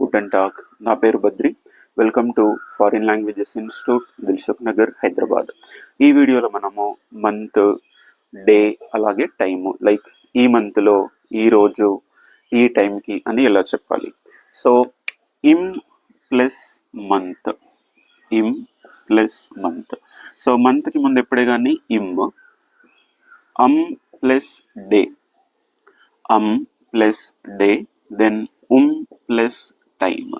గుటన్ టాక్. నా పేరు Badri. Welcome to foreign languages institute, Dilsukhnagar, Hyderabad. ఈ వీడియోలో మనము మంత్, డే, అలాగే టైము, లైక్ ఈ మంత్లో ఈ రోజు ఈ టైంకి అని ఎలా చెప్పాలి. సో ఇమ్ ప్లస్ మంత్, ఇమ్ ప్లస్ మంత్. సో మంత్కి ముందు ఎప్పుడే కానీ ఇమ్, అమ్ ప్లస్ డే, అమ్ plus day, then plus time.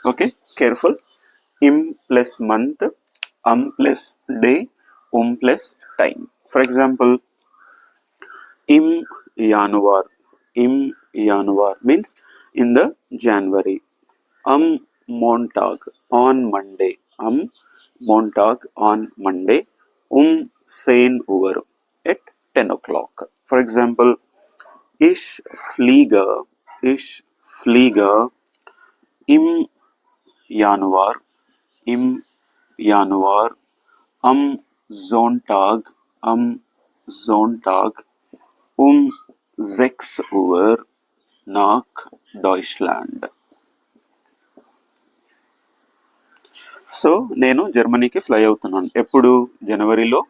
Okay, careful. ఇమ్ plus month, plus day, plus time. For example, ఇమ్ యానువార్, ఇమ్ యానువార్ means in the January. Montag on Monday, Montag on Monday. Sein over at 10 o'clock. For example, Ich fliege im Januar, im Januar, am Sonntag, um 6 Uhr nach Deutschland. So నేను జర్మనీకి fly అవుతున్నాను. ఎప్పుడు? జనవరిలో.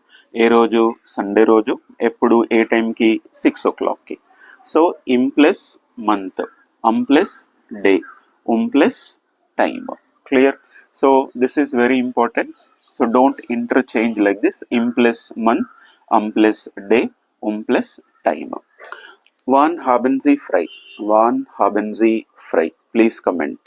ఏ రోజు? సండే రోజు. ఎప్పుడు? ఏ టైంకి? 6 o'clockకి. సో ఇమ్ plus month, plus day, plus time. Clear? So this is very important. So don't interchange like this. ఇమ్ plus month, plus day, plus time. Wann haben Sie frei? Wann haben Sie frei? Please comment.